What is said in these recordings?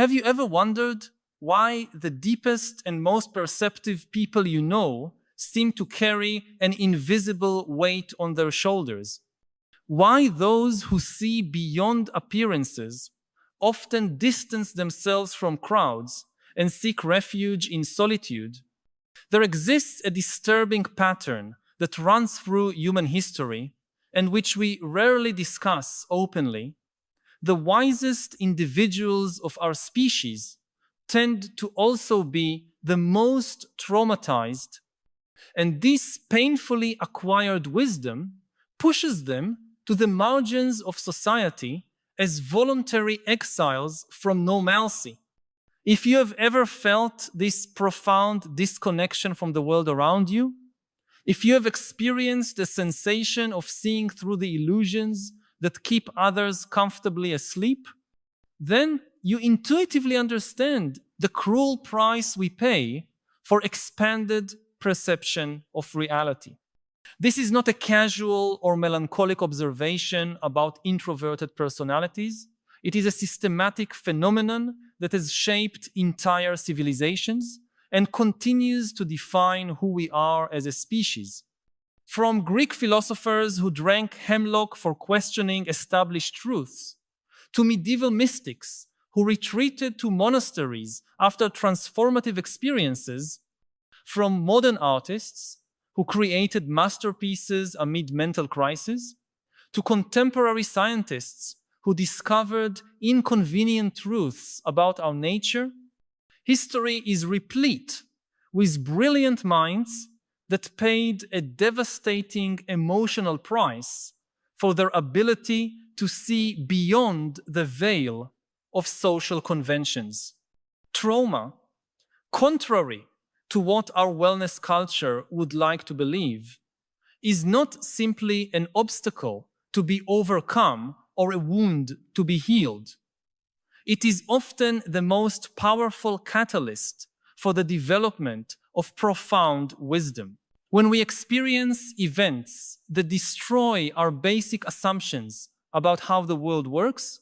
Have you ever wondered why the deepest and most perceptive people you know seem to carry an invisible weight on their shoulders? Why those who see beyond appearances often distance themselves from crowds and seek refuge in solitude? There exists a disturbing pattern that runs through human history and which we rarely discuss openly. The wisest individuals of our species tend to also be the most traumatized, and this painfully acquired wisdom pushes them to the margins of society as voluntary exiles from normalcy. If you have ever felt this profound disconnection from the world around you, if you have experienced the sensation of seeing through the illusions that keep others comfortably asleep, then you intuitively understand the cruel price we pay for expanded perception of reality. This is not a casual or melancholic observation about introverted personalities. It is a systematic phenomenon that has shaped entire civilizations and continues to define who we are as a species. From Greek philosophers who drank hemlock for questioning established truths, to medieval mystics who retreated to monasteries after transformative experiences, from modern artists who created masterpieces amid mental crises, to contemporary scientists who discovered inconvenient truths about our nature, history is replete with brilliant minds that paid a devastating emotional price for their ability to see beyond the veil of social conventions. Trauma, contrary to what our wellness culture would like to believe, is not simply an obstacle to be overcome or a wound to be healed. It is often the most powerful catalyst for the development of profound wisdom. When we experience events that destroy our basic assumptions about how the world works,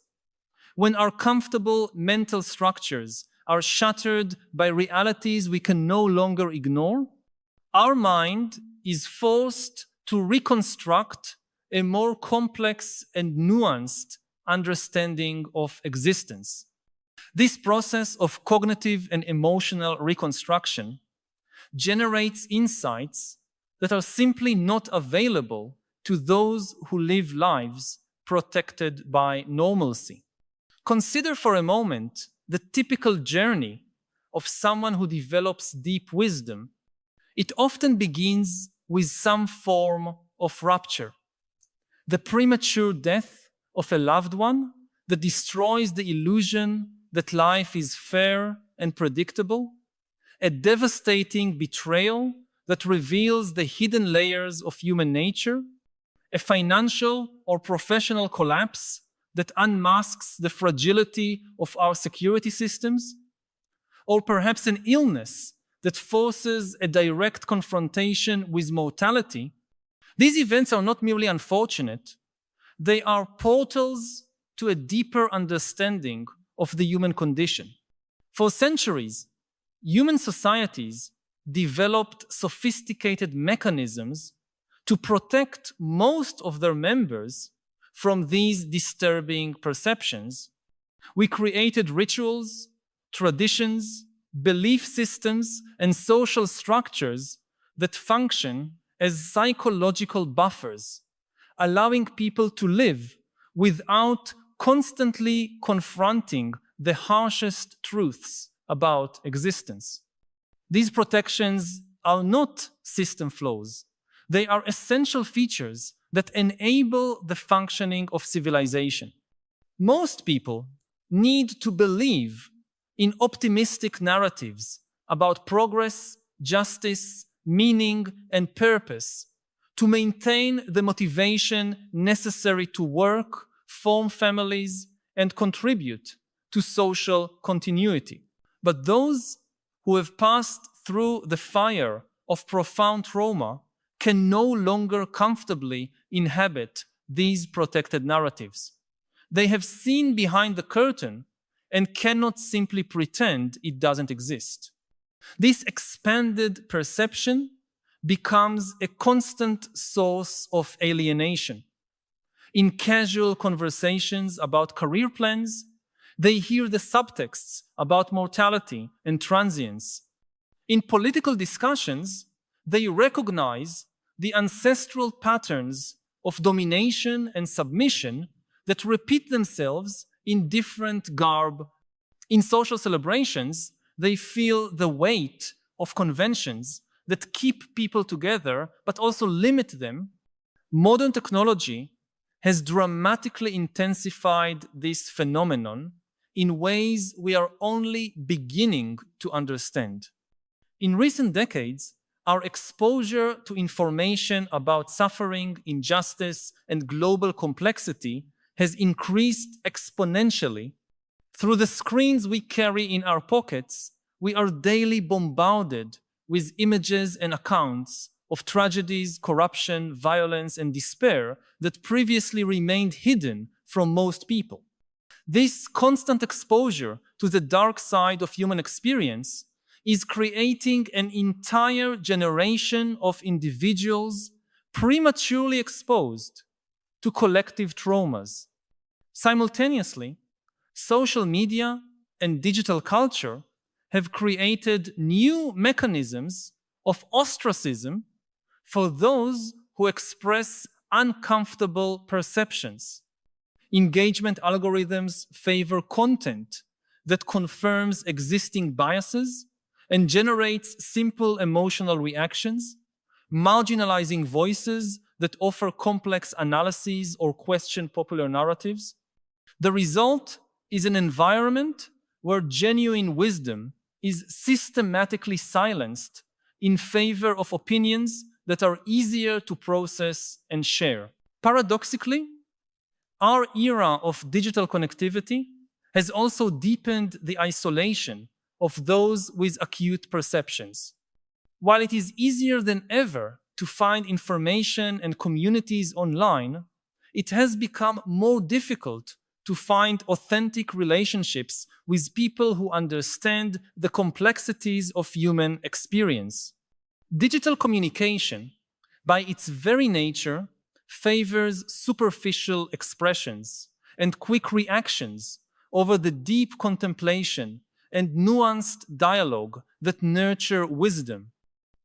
when our comfortable mental structures are shattered by realities we can no longer ignore, our mind is forced to reconstruct a more complex and nuanced understanding of existence. This process of cognitive and emotional reconstruction generates insights that are simply not available to those who live lives protected by normalcy. Consider for a moment the typical journey of someone who develops deep wisdom. It often begins with some form of rupture. The premature death of a loved one that destroys the illusion that life is fair and predictable, a devastating betrayal that reveals the hidden layers of human nature, a financial or professional collapse that unmasks the fragility of our security systems, or perhaps an illness that forces a direct confrontation with mortality. These events are not merely unfortunate, they are portals to a deeper understanding of the human condition. For centuries, human societies developed sophisticated mechanisms to protect most of their members from these disturbing perceptions. We created rituals, traditions, belief systems, and social structures that function as psychological buffers, allowing people to live without constantly confronting the harshest truths about existence. These protections are not system flaws. They are essential features that enable the functioning of civilization. Most people need to believe in optimistic narratives about progress, justice, meaning, and purpose to maintain the motivation necessary to work, form families, and contribute to social continuity. But those who have passed through the fire of profound trauma can no longer comfortably inhabit these protected narratives. They have seen behind the curtain and cannot simply pretend it doesn't exist. This expanded perception becomes a constant source of alienation. In casual conversations about career plans, they hear the subtexts about mortality and transience. In political discussions, they recognize the ancestral patterns of domination and submission that repeat themselves in different garb. In social celebrations, they feel the weight of conventions that keep people together but also limit them. Modern technology has dramatically intensified this phenomenon in ways we are only beginning to understand. In recent decades, our exposure to information about suffering, injustice, and global complexity has increased exponentially. Through the screens we carry in our pockets, we are daily bombarded with images and accounts of tragedies, corruption, violence, and despair that previously remained hidden from most people. This constant exposure to the dark side of human experience is creating an entire generation of individuals prematurely exposed to collective traumas. Simultaneously, social media and digital culture have created new mechanisms of ostracism for those who express uncomfortable perceptions. Engagement algorithms favor content that confirms existing biases and generates simple emotional reactions, marginalizing voices that offer complex analyses or question popular narratives. The result is an environment where genuine wisdom is systematically silenced in favor of opinions that are easier to process and share. Paradoxically, our era of digital connectivity has also deepened the isolation of those with acute perceptions. While it is easier than ever to find information and communities online, it has become more difficult to find authentic relationships with people who understand the complexities of human experience. Digital communication, by its very nature, favors superficial expressions and quick reactions over the deep contemplation and nuanced dialogue that nurture wisdom.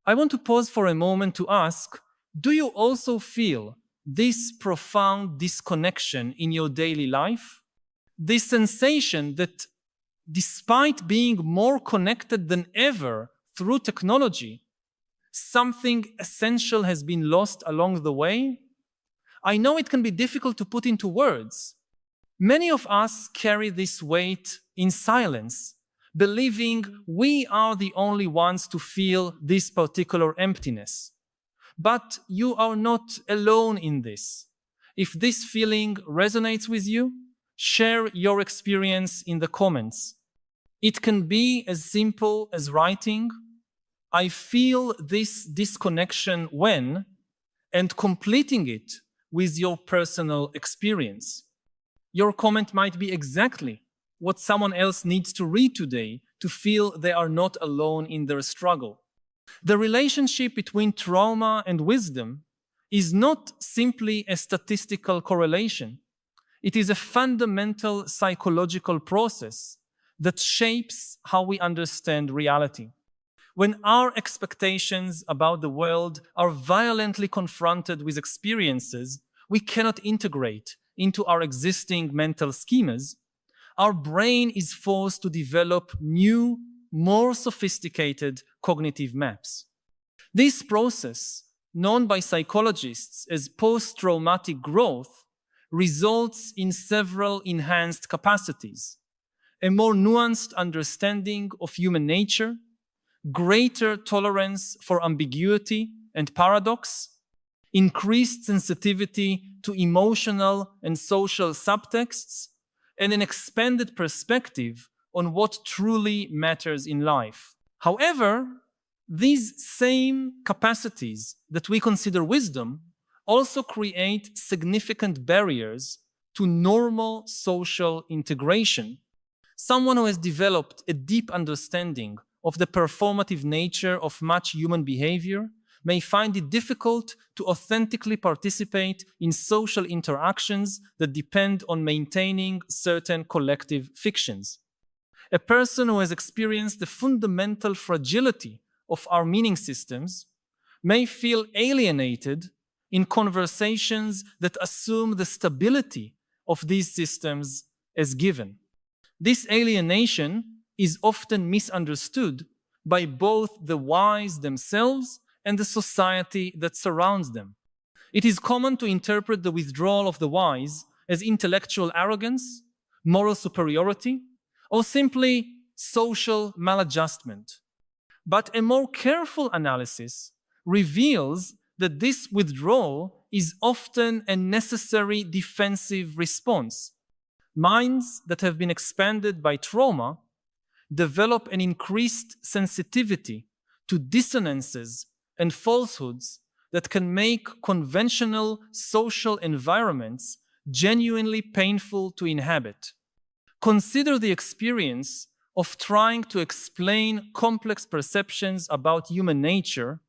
I want to pause for a moment to ask, do you also feel this profound disconnection in your daily life? This sensation that despite being more connected than ever through technology, something essential has been lost along the way? I know it can be difficult to put into words. Many of us carry this weight in silence, believing we are the only ones to feel this particular emptiness. But you are not alone in this. If this feeling resonates with you, share your experience in the comments. It can be as simple as writing, "I feel this disconnection when," and completing it with your personal experience. Your comment might be exactly what someone else needs to read today to feel they are not alone in their struggle. The relationship between trauma and wisdom is not simply a statistical correlation. It is a fundamental psychological process that shapes how we understand reality. When our expectations about the world are violently confronted with experiences we cannot integrate into our existing mental schemas, our brain is forced to develop new, more sophisticated cognitive maps. This process, known by psychologists as post-traumatic growth, results in several enhanced capacities: a more nuanced understanding of human nature, greater tolerance for ambiguity and paradox, increased sensitivity to emotional and social subtexts, and an expanded perspective on what truly matters in life. However, these same capacities that we consider wisdom also create significant barriers to normal social integration. Someone who has developed a deep understanding of the performative nature of much human behavior may find it difficult to authentically participate in social interactions that depend on maintaining certain collective fictions. A person who has experienced the fundamental fragility of our meaning systems may feel alienated in conversations that assume the stability of these systems as given. This alienation is often misunderstood by both the wise themselves and the society that surrounds them. It is common to interpret the withdrawal of the wise as intellectual arrogance, moral superiority, or simply social maladjustment. But a more careful analysis reveals that this withdrawal is often a necessary defensive response. Minds that have been expanded by trauma develop an increased sensitivity to dissonances and falsehoods that can make conventional social environments genuinely painful to inhabit. Consider the experience of trying to explain complex perceptions about human nature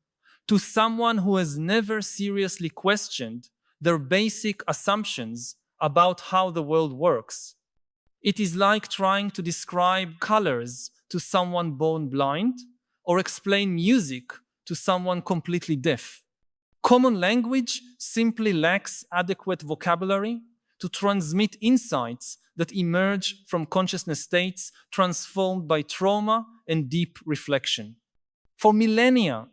to someone who has never seriously questioned their basic assumptions about how the world works. It is like trying to describe colors to someone born blind or explain music to someone completely deaf. Common language simply lacks adequate vocabulary to transmit insights that emerge from consciousness states transformed by trauma and deep reflection. For millennia,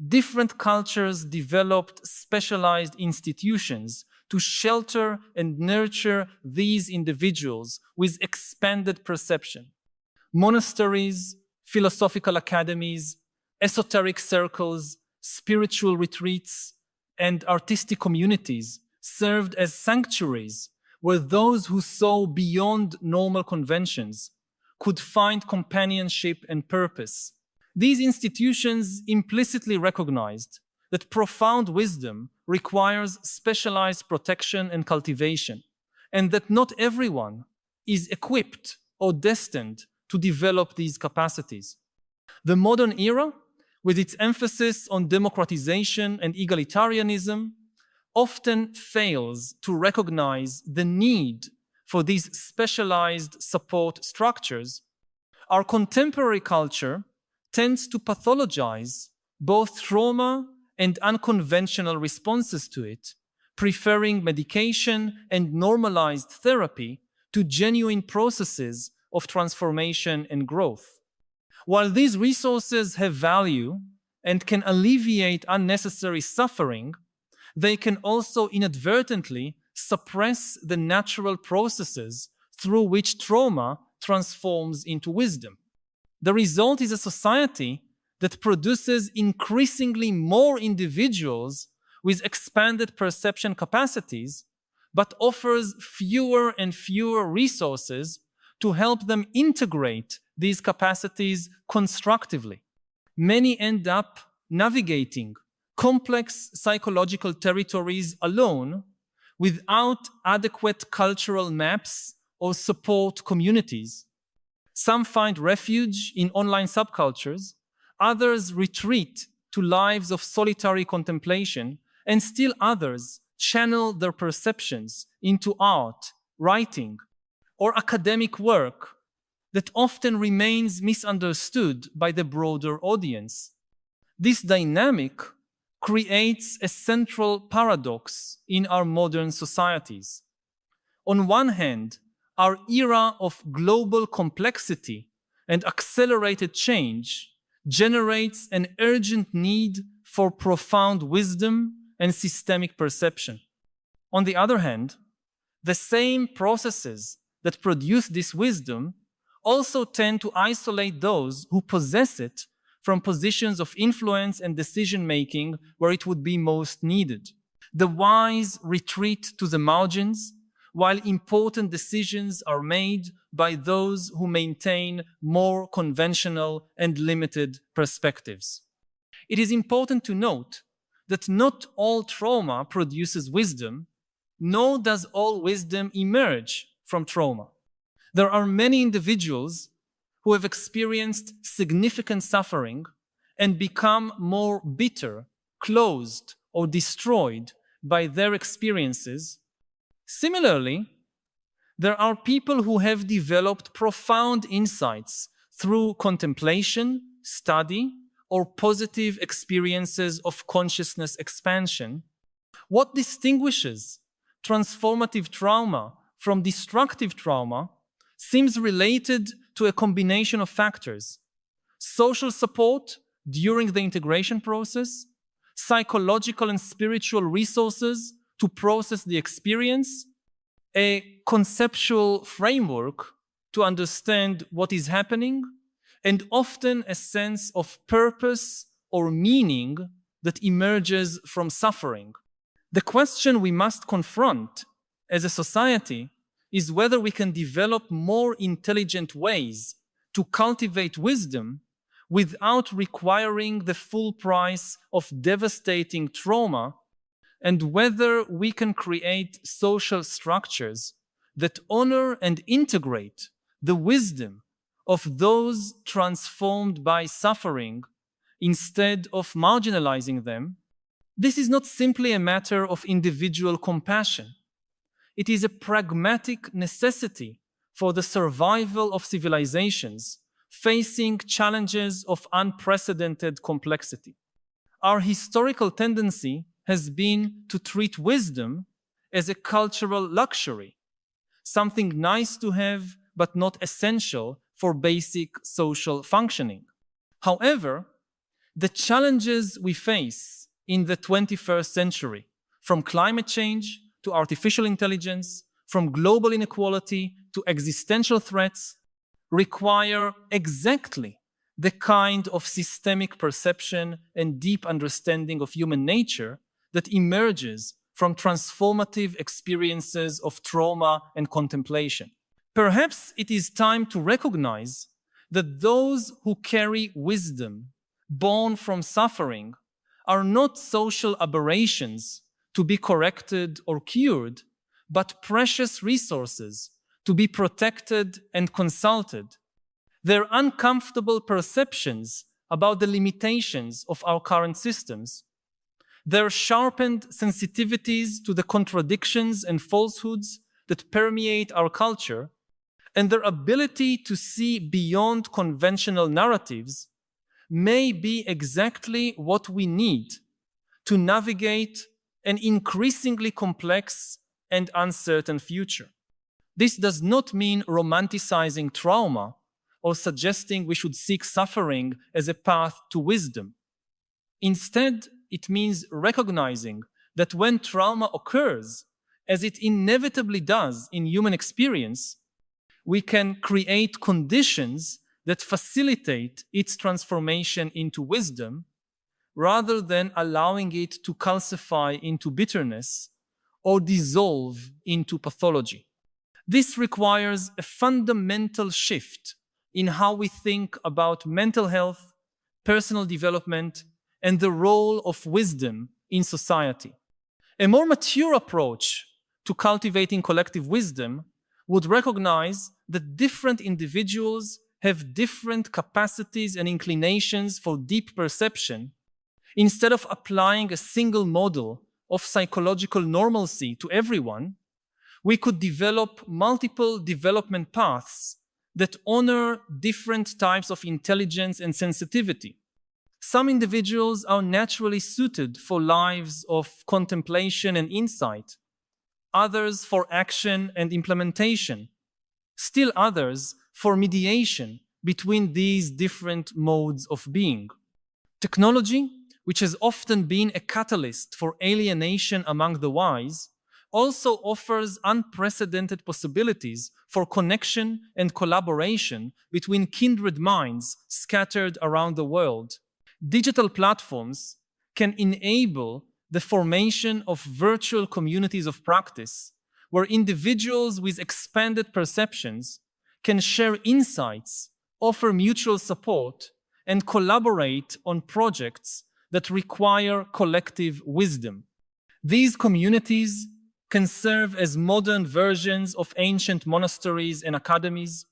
different cultures developed specialized institutions to shelter and nurture these individuals with expanded perception. Monasteries, philosophical academies, esoteric circles, spiritual retreats, and artistic communities served as sanctuaries where those who saw beyond normal conventions could find companionship and purpose. These institutions implicitly recognized that profound wisdom requires specialized protection and cultivation, and that not everyone is equipped or destined to develop these capacities. The modern era, with its emphasis on democratization and egalitarianism, often fails to recognize the need for these specialized support structures. Our contemporary culture tends to pathologize both trauma and unconventional responses to it, preferring medication and normalized therapy to genuine processes of transformation and growth. While these resources have value and can alleviate unnecessary suffering, they can also inadvertently suppress the natural processes through which trauma transforms into wisdom. The result is a society that produces increasingly more individuals with expanded perception capacities, but offers fewer and fewer resources to help them integrate these capacities constructively. Many end up navigating complex psychological territories alone without adequate cultural maps or support communities. Some find refuge in online subcultures, others retreat to lives of solitary contemplation, and still others channel their perceptions into art, writing, or academic work that often remains misunderstood by the broader audience. This dynamic creates a central paradox in our modern societies. On one hand, our era of global complexity and accelerated change generates an urgent need for profound wisdom and systemic perception. On the other hand, the same processes that produce this wisdom also tend to isolate those who possess it from positions of influence and decision-making where it would be most needed. The wise retreat to the margins, while important decisions are made by those who maintain more conventional and limited perspectives. It is important to note that not all trauma produces wisdom, nor does all wisdom emerge from trauma. There are many individuals who have experienced significant suffering and become more bitter, closed, or destroyed by their experiences. Similarly, there are people who have developed profound insights through contemplation, study, or positive experiences of consciousness expansion. What distinguishes transformative trauma from destructive trauma seems related to a combination of factors: social support during the integration process, psychological and spiritual resources to process the experience, a conceptual framework to understand what is happening, and often a sense of purpose or meaning that emerges from suffering. The question we must confront as a society is whether we can develop more intelligent ways to cultivate wisdom without requiring the full price of devastating trauma, and whether we can create social structures that honor and integrate the wisdom of those transformed by suffering instead of marginalizing them. This is not simply a matter of individual compassion. It is a pragmatic necessity for the survival of civilizations facing challenges of unprecedented complexity. Our historical tendency has been to treat wisdom as a cultural luxury, something nice to have but not essential for basic social functioning. However, the challenges we face in the 21st century, from climate change to artificial intelligence, from global inequality to existential threats, require exactly the kind of systemic perception and deep understanding of human nature that emerges from transformative experiences of trauma and contemplation. Perhaps it is time to recognize that those who carry wisdom born from suffering are not social aberrations to be corrected or cured, but precious resources to be protected and consulted. Their uncomfortable perceptions about the limitations of our current systems, their sharpened sensitivities to the contradictions and falsehoods that permeate our culture, and their ability to see beyond conventional narratives may be exactly what we need to navigate an increasingly complex and uncertain future. This does not mean romanticizing trauma or suggesting we should seek suffering as a path to wisdom. Instead, it means recognizing that when trauma occurs, as it inevitably does in human experience, we can create conditions that facilitate its transformation into wisdom, rather than allowing it to calcify into bitterness or dissolve into pathology. This requires a fundamental shift in how we think about mental health, personal development, and the role of wisdom in society. A more mature approach to cultivating collective wisdom would recognize that different individuals have different capacities and inclinations for deep perception. Instead of applying a single model of psychological normalcy to everyone, we could develop multiple development paths that honor different types of intelligence and sensitivity. Some individuals are naturally suited for lives of contemplation and insight, others for action and implementation, still others for mediation between these different modes of being. Technology, which has often been a catalyst for alienation among the wise, also offers unprecedented possibilities for connection and collaboration between kindred minds scattered around the world. Digital platforms can enable the formation of virtual communities of practice, where individuals with expanded perceptions can share insights, offer mutual support, and collaborate on projects that require collective wisdom. These communities can serve as modern versions of ancient monasteries and academies,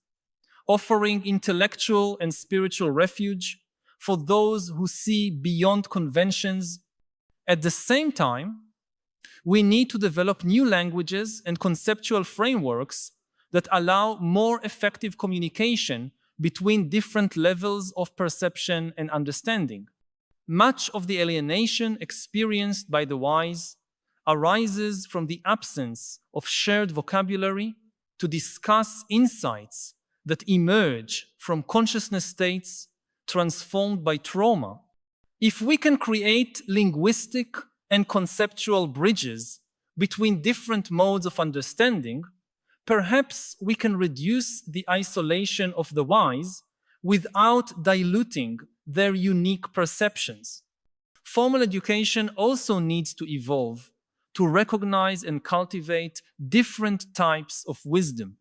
offering intellectual and spiritual refuge for those who see beyond conventions. At the same time, we need to develop new languages and conceptual frameworks that allow more effective communication between different levels of perception and understanding. Much of the alienation experienced by the wise arises from the absence of shared vocabulary to discuss insights that emerge from consciousness states transformed by trauma. If we can create linguistic and conceptual bridges between different modes of understanding, perhaps we can reduce the isolation of the wise without diluting their unique perceptions. Formal education also needs to evolve to recognize and cultivate different types of wisdom.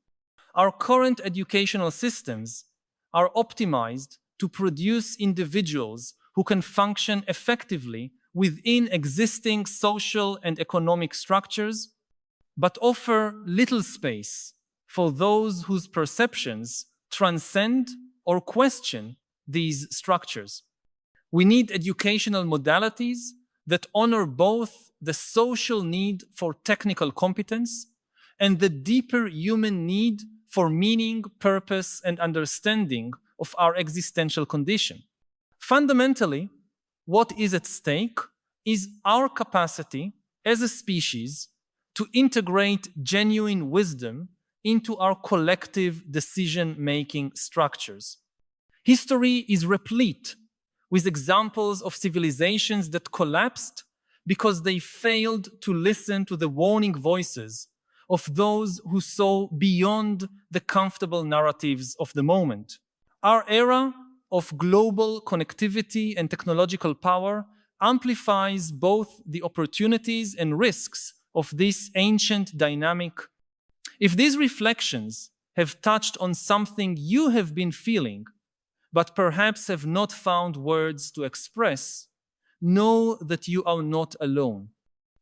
Our current educational systems are optimized to produce individuals who can function effectively within existing social and economic structures, but offer little space for those whose perceptions transcend or question these structures. We need educational modalities that honor both the social need for technical competence and the deeper human need for meaning, purpose, and understanding of our existential condition. Fundamentally, what is at stake is our capacity as a species to integrate genuine wisdom into our collective decision-making structures. History is replete with examples of civilizations that collapsed because they failed to listen to the warning voices of those who saw beyond the comfortable narratives of the moment. Our era of global connectivity and technological power amplifies both the opportunities and risks of this ancient dynamic. If these reflections have touched on something you have been feeling, but perhaps have not found words to express, know that you are not alone.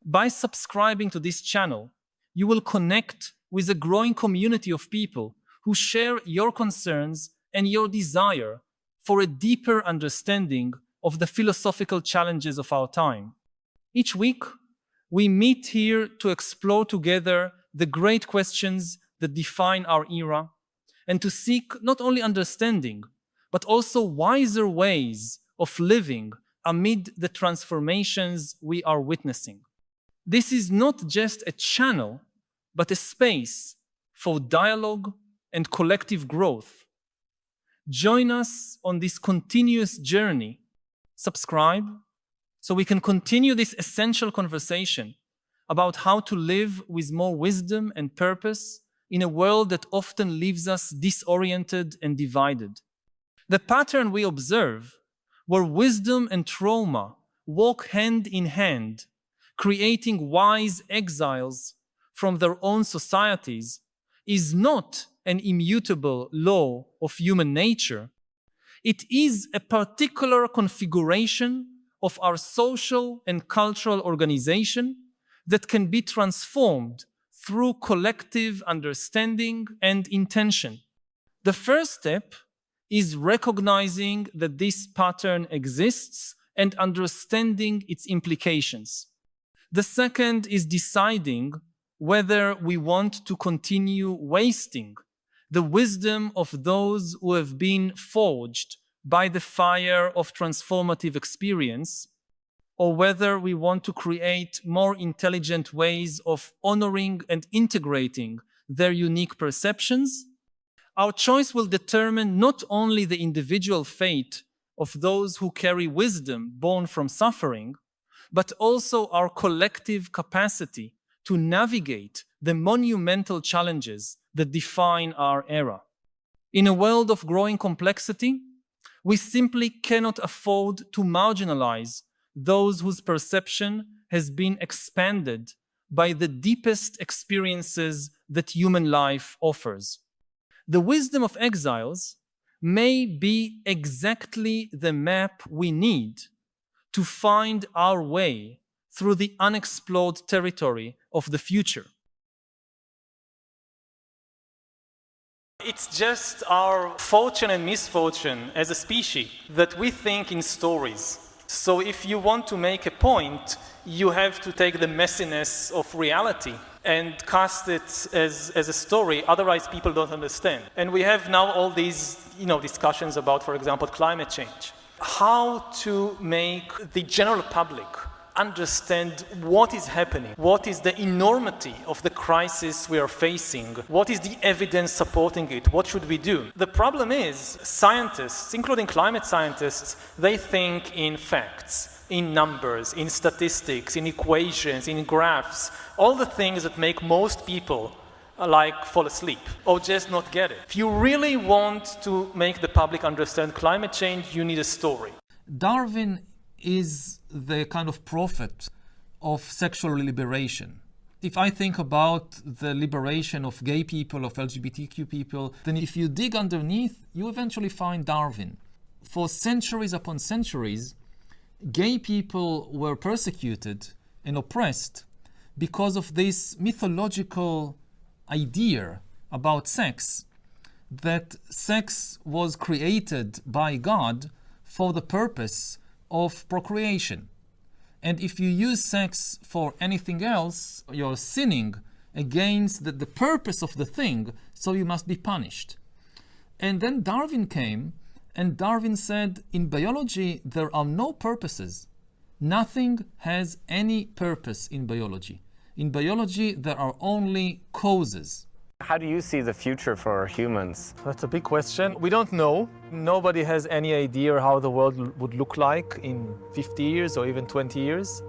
By subscribing to this channel, you will connect with a growing community of people who share your concerns and your desire for a deeper understanding of the philosophical challenges of our time. Each week, we meet here to explore together the great questions that define our era and to seek not only understanding, but also wiser ways of living amid the transformations we are witnessing. This is not just a channel, but a space for dialogue and collective growth. Join us on this continuous journey. Subscribe so we can continue this essential conversation about how to live with more wisdom and purpose in a world that often leaves us disoriented and divided. The pattern we observe, where wisdom and trauma walk hand in hand, creating wise exiles from their own societies, is not an immutable law of human nature. It is a particular configuration of our social and cultural organization that can be transformed through collective understanding and intention. The first step is recognizing that this pattern exists and understanding its implications. The second is deciding whether we want to continue wasting the wisdom of those who have been forged by the fire of transformative experience, or whether we want to create more intelligent ways of honoring and integrating their unique perceptions. Our choice will determine not only the individual fate of those who carry wisdom born from suffering, but also our collective capacity to navigate the monumental challenges that define our era. In a world of growing complexity, we simply cannot afford to marginalize those whose perception has been expanded by the deepest experiences that human life offers. The wisdom of exiles may be exactly the map we need to find our way through the unexplored territory of the future. It's just our fortune and misfortune as a species that we think in stories. So if you want to make a point, you have to take the messiness of reality and cast it as a story, otherwise people don't understand. And we have now all these discussions about, for example, climate change. How to make the general public understand what is happening, what is the enormity of the crisis we are facing, what is the evidence supporting it, what should we do? The problem is scientists, including climate scientists, they think in facts, in numbers, in statistics, in equations, in graphs, all the things that make most people fall asleep or just not get it. If you really want to make the public understand climate change, you need a story. Darwin is the kind of prophet of sexual liberation. If I think about the liberation of gay people, of LGBTQ people, then if you dig underneath, you eventually find Darwin. For centuries upon centuries, gay people were persecuted and oppressed because of this mythological idea about sex, that sex was created by God for the purpose of procreation. And if you use sex for anything else, you're sinning against the purpose of the thing, so you must be punished. And then Darwin came, and Darwin said, in biology, there are no purposes. Nothing has any purpose in biology. In biology, there are only causes. How do you see the future for humans? That's a big question. We don't know. Nobody has any idea how the world would look like in 50 years or even 20 years,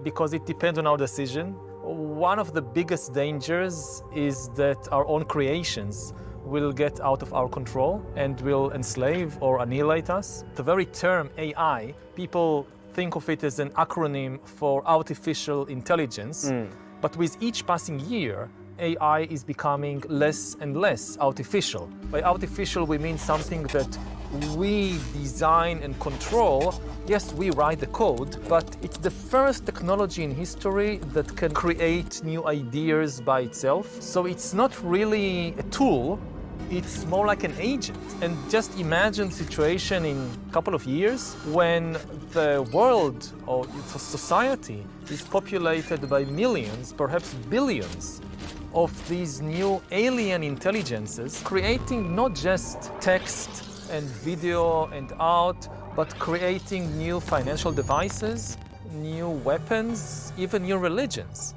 because it depends on our decision. One of the biggest dangers is that our own creations will get out of our control and will enslave or annihilate us. The very term AI, people think of it as an acronym for artificial intelligence. But with each passing year, AI is becoming less and less artificial. By artificial, we mean something that we design and control. Yes, we write the code, but it's the first technology in history that can create new ideas by itself. So it's not really a tool, it's more like an agent. And just imagine the situation in a couple of years when the world or society is populated by millions, perhaps billions, of these new alien intelligences, creating not just text and video and art, but creating new financial devices, new weapons, even new religions.